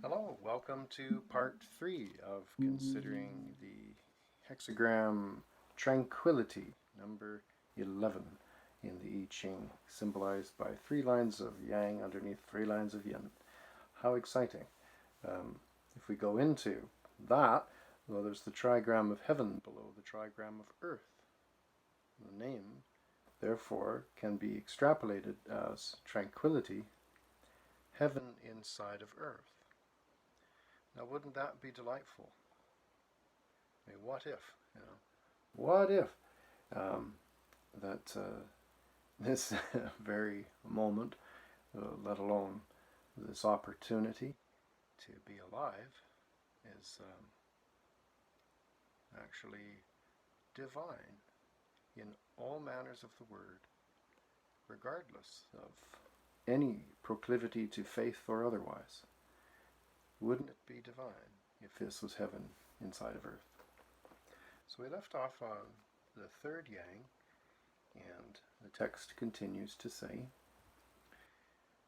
Hello, welcome to part 3 of considering the hexagram Tranquility, number 11 in the I Ching, symbolized by 3 lines of yang underneath 3 lines of yin. How exciting. If we go into that, well, there's the trigram of heaven below the trigram of earth. The name, therefore, can be extrapolated as tranquility, heaven inside of earth. Now, wouldn't that be delightful? I mean, what if, what if that this very moment, let alone this opportunity to be alive, is actually divine in all manners of the word, regardless of any proclivity to faith or otherwise. Wouldn't it be divine if this was heaven inside of earth? So we left off on the third yang, and the text continues to say,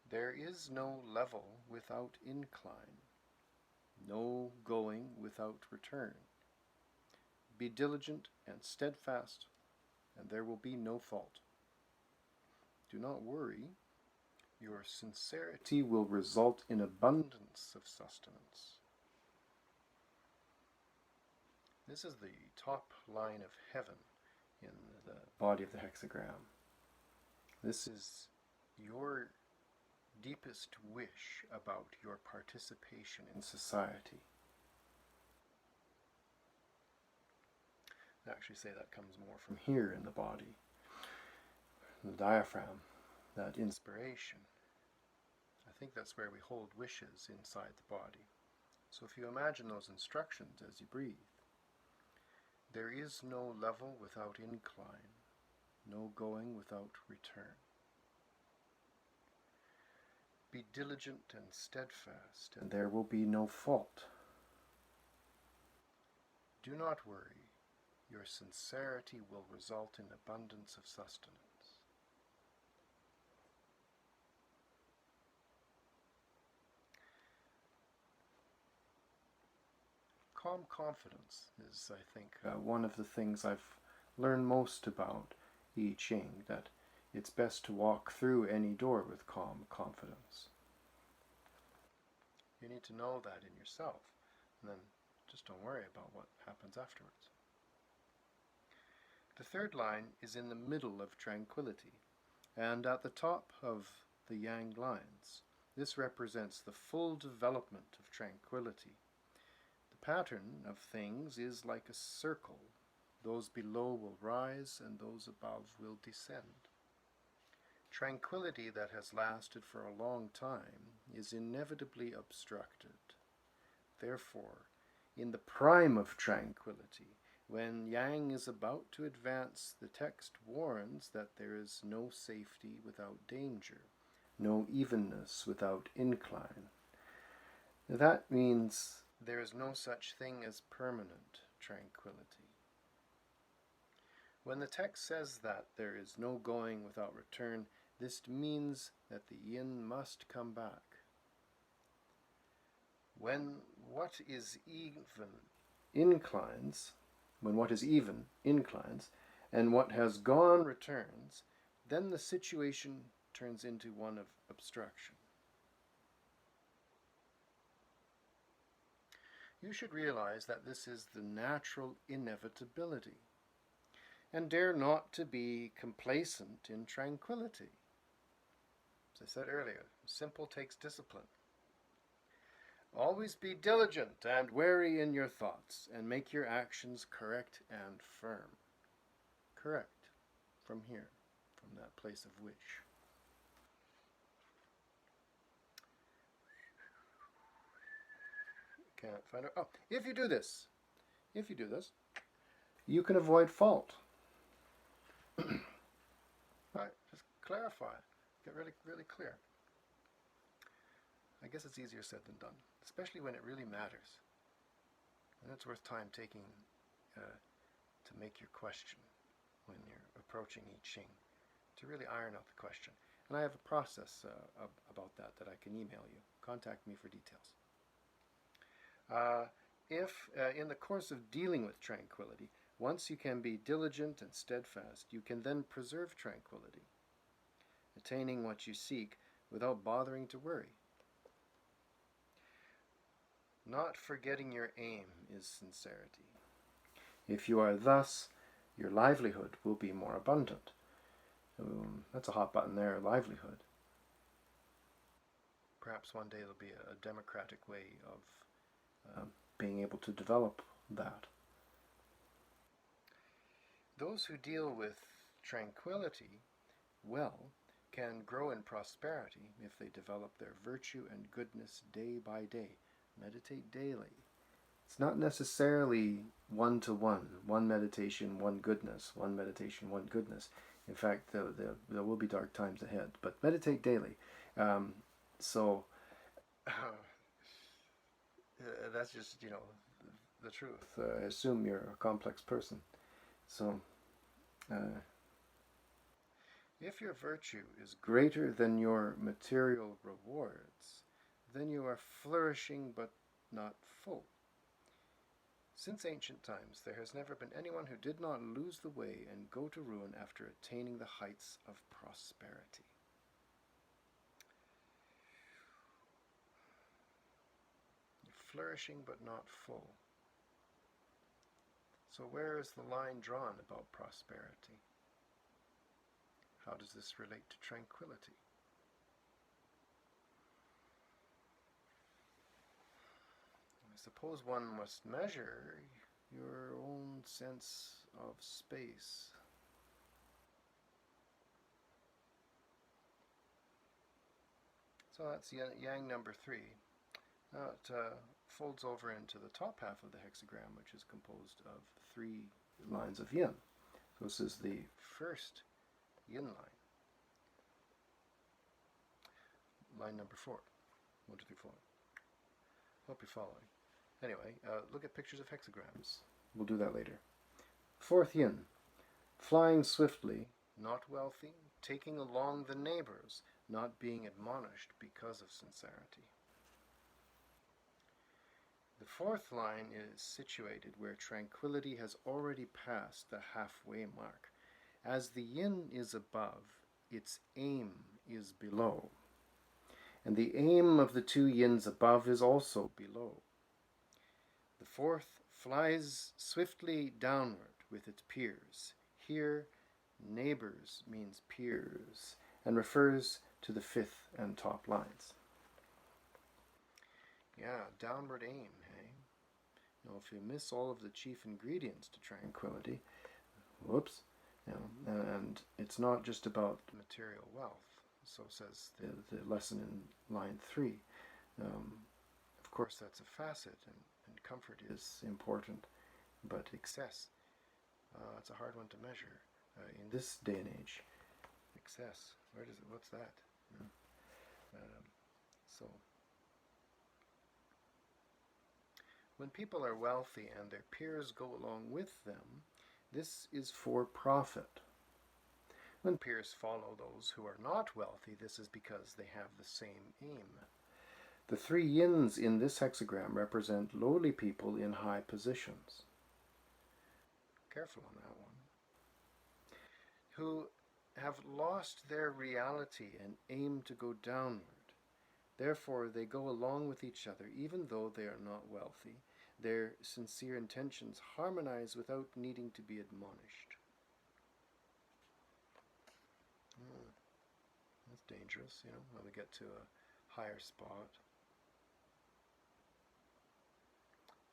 "There is no level without incline, no going without return. Be diligent and steadfast, and there will be no fault. Do not worry. Your sincerity will result in abundance of sustenance." This is the top line of heaven in the body of the hexagram. This is your deepest wish about your participation in society. I actually say that comes more from here in the body. The diaphragm, that inspiration. I think that's where we hold wishes inside the body. So if you imagine those instructions as you breathe, there is no level without incline, no going without return. Be diligent and steadfast, and there will be no fault. Do not worry. Your sincerity will result in abundance of sustenance. Calm confidence is, I think, one of the things I've learned most about I Ching, that it's best to walk through any door with calm confidence. You need to know that in yourself, and then just don't worry about what happens afterwards. The third line is in the middle of tranquility, and at the top of the yang lines. This represents the full development of tranquility. The pattern of things is like a circle. Those below will rise, and those above will descend. Tranquility that has lasted for a long time is inevitably obstructed. Therefore, in the prime of tranquility, when yang is about to advance, the text warns that there is no safety without danger, no evenness without incline. That means there is no such thing as permanent tranquility. When the text says that there is no going without return, this means that the yin must come back. When what is even inclines, and what has gone returns, then the situation turns into one of obstruction. You should realize that this is the natural inevitability, and dare not to be complacent in tranquility. As I said earlier, simple takes discipline. Always be diligent and wary in your thoughts, and make your actions correct and firm. Correct, from here, from that place of wish. Can't find it. Oh, if you do this, you can avoid fault. Right, just clarify, get really, really clear. I guess it's easier said than done, especially when it really matters. And it's worth time taking to make your question when you're approaching I Ching, to really iron out the question. And I have a process about that I can email you. Contact me for details. If in the course of dealing with tranquility, once you can be diligent and steadfast, you can then preserve tranquility, attaining what you seek without bothering to worry. Not forgetting your aim is sincerity. If you are thus, your livelihood will be more abundant. That's a hot button there, livelihood. Perhaps one day there'll be a democratic way of being able to develop that. Those who deal with tranquility well can grow in prosperity if they develop their virtue and goodness day by day. Meditate daily. It's not necessarily one-to-one, one meditation, one goodness, one meditation, one goodness. In fact, there will be dark times ahead, but meditate daily. That's just, the truth. I assume you're a complex person. So, if your virtue is greater than your material rewards, then you are flourishing but not full. Since ancient times, there has never been anyone who did not lose the way and go to ruin after attaining the heights of prosperity. Flourishing but not full. So where is the line drawn about prosperity? How does this relate to tranquility? I suppose one must measure your own sense of space. So that's yang number 3. Now it folds over into the top half of the hexagram, which is composed of 3 lines of yin. So this is the first yin line. Line number 4. 1, 2, 3, 4. Hope you're following. Anyway, look at pictures of hexagrams. We'll do that later. 4th yin. Flying swiftly, not wealthy, taking along the neighbors, not being admonished because of sincerity. The 4th line is situated where tranquility has already passed the halfway mark. As the yin is above, its aim is below. And the aim of the 2 yins above is also below. The 4th flies swiftly downward with its peers. Here, neighbors means peers, and refers to the 5th and top lines. Yeah, downward aim, hey? If you miss all of the chief ingredients to tranquility, whoops, and it's not just about material wealth, so says the lesson in line 3. Of course, that's a facet, and comfort is important, but excess, it's a hard one to measure in this day and age. Excess, what's that? So, when people are wealthy and their peers go along with them, this is for profit. When peers follow those who are not wealthy, this is because they have the same aim. The 3 yins in this hexagram represent lowly people in high positions. Careful on that one. Who have lost their reality and aim to go downward. Therefore, they go along with each other, even though they are not wealthy. Their sincere intentions harmonize without needing to be admonished. That's dangerous, when we get to a higher spot.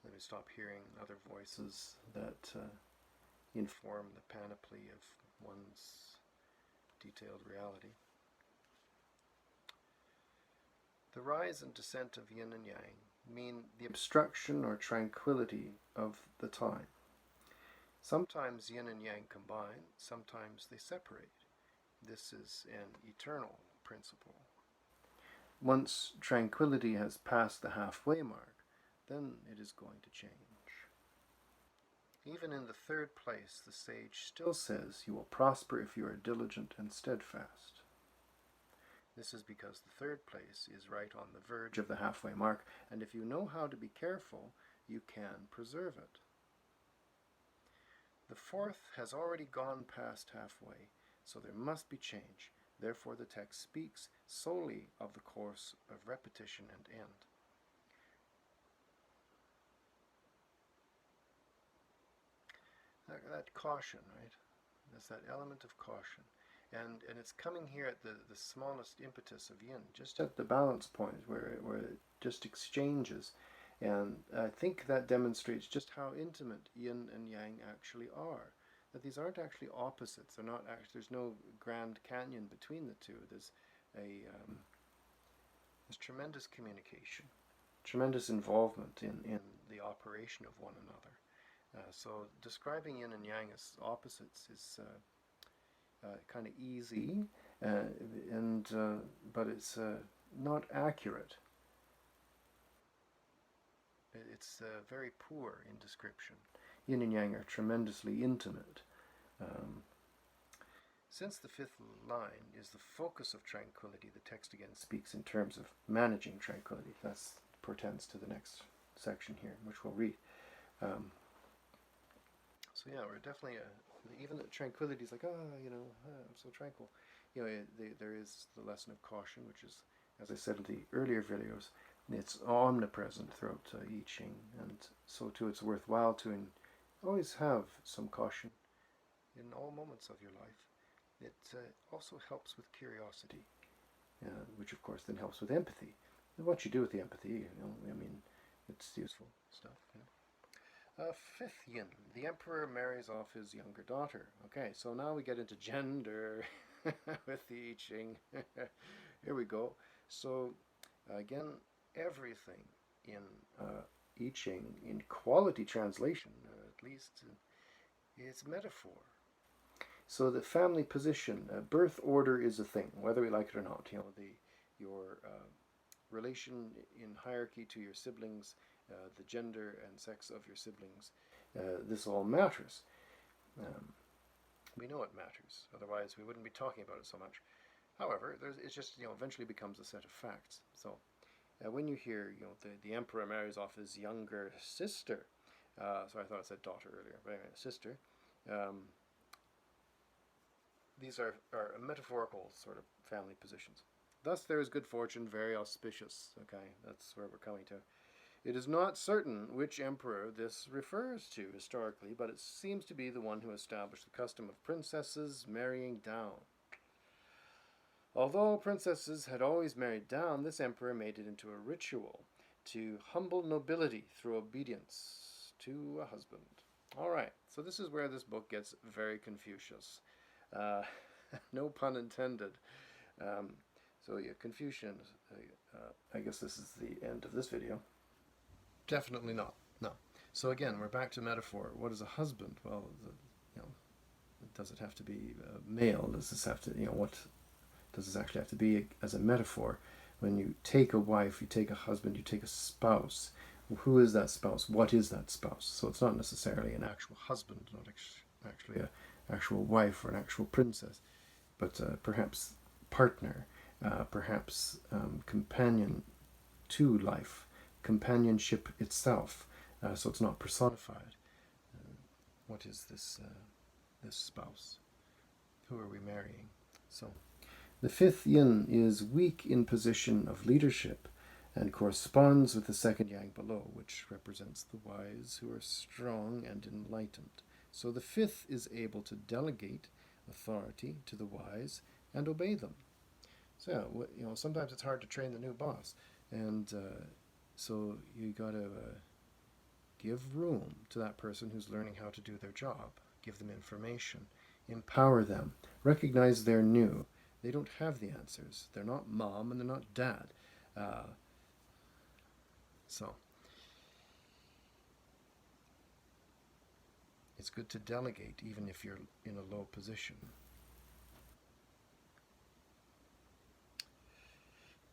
Then we stop hearing other voices that inform the panoply of one's detailed reality. The rise and descent of yin and yang mean the obstruction or tranquility of the time. Sometimes yin and yang combine, sometimes they separate. This is an eternal principle. Once tranquility has passed the halfway mark, then it is going to change. Even in the 3rd place, the sage still says you will prosper if you are diligent and steadfast. This is because the third place is right on the verge of the halfway mark, and if you know how to be careful, you can preserve it. The fourth has already gone past halfway, so there must be change. Therefore, the text speaks solely of the course of repetition and end. That caution, right? There's that element of caution. And it's coming here at the smallest impetus of yin, just at the balance point where it just exchanges. And I think that demonstrates just how intimate yin and yang actually are. That these aren't actually opposites. They're not actually, there's no Grand Canyon between the two. There's tremendous communication, tremendous involvement in the operation of one another. So describing yin and yang as opposites is kind of easy, but it's not accurate. It's very poor in description. Yin and yang are tremendously intimate. Since the fifth line is the focus of tranquility, the text again speaks in terms of managing tranquility. That portends to the next section here, which we'll read. So yeah, we're definitely even tranquility is like, I'm so tranquil. There is the lesson of caution, which is, as I said in the earlier videos, it's omnipresent throughout I Ching, and so too it's worthwhile to always have some caution in all moments of your life. It also helps with curiosity, which of course then helps with empathy. And what you do with the empathy, it's useful stuff. Fifth yin, the emperor marries off his younger daughter. Okay, so now we get into gender with the I Ching. Here we go. So again, everything in I Ching, in quality translation, at least, is metaphor. So the family position, birth order is a thing, whether we like it or not. Your relation in hierarchy to your siblings, the gender and sex of your siblings, this all matters. We know it matters, otherwise we wouldn't be talking about it so much. However, it just eventually becomes a set of facts. So when you hear the emperor marries off his younger sister, so I thought I said daughter earlier, but anyway, sister. These are metaphorical sort of family positions. Thus there is good fortune, very auspicious. Okay, that's where we're coming to. It is not certain which emperor this refers to historically, but it seems to be the one who established the custom of princesses marrying down. Although princesses had always married down, this emperor made it into a ritual to humble nobility through obedience to a husband. All right, so this is where this book gets very Confucius. No pun intended. So yeah, Confucian. I guess this is the end of this video. Definitely not. No. So again, we're back to metaphor. What is a husband? Well, does it have to be male? Does this have to, what does this actually have to be as a metaphor? When you take a wife, you take a husband, you take a spouse. Who is that spouse? What is that spouse? So it's not necessarily an actual husband, not actually an actual wife or an actual princess, but perhaps partner, perhaps companion to life, companionship itself. So it's not personified. What is this spouse? Who are we marrying? So the fifth yin is weak in position of leadership and corresponds with the second yang below, which represents the wise who are strong and enlightened. So the fifth is able to delegate authority to the wise and obey them. So sometimes it's hard to train the new boss, and so you got to give room to that person who's learning how to do their job. Give them information, empower them, recognize they're new. They don't have the answers. They're not mom and they're not dad. So it's good to delegate even if you're in a low position.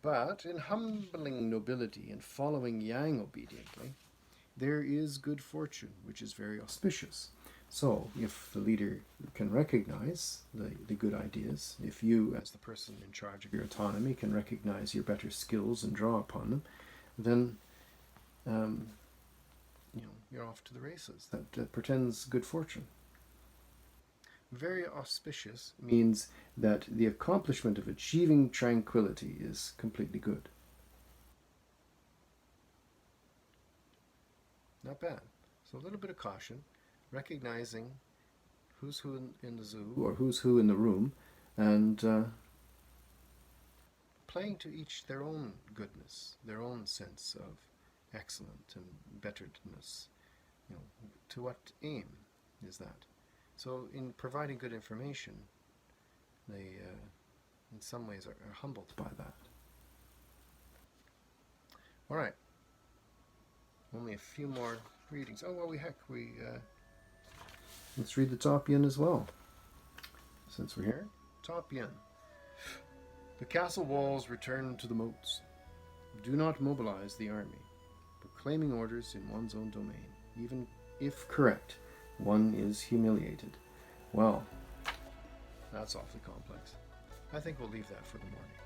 But in humbling nobility and following yang obediently, there is good fortune, which is very auspicious. So, if the leader can recognize the good ideas, if you, as the person in charge of your autonomy, can recognize your better skills and draw upon them, then you're off to the races. That portends good fortune. Very auspicious means that the accomplishment of achieving tranquility is completely good. Not bad. So a little bit of caution, recognizing who's who in the zoo or who's who in the room, and playing to each their own goodness, their own sense of excellent and betteredness. To what aim is that? So in providing good information, they in some ways are humbled by that. All right. Only a few more readings. Oh, well, let's read the top yin as well. Since we're here, top yin. The castle walls return to the moats. Do not mobilize the army. Proclaiming orders in one's own domain, even if correct, one is humiliated. Well, that's awfully complex. I think we'll leave that for the morning.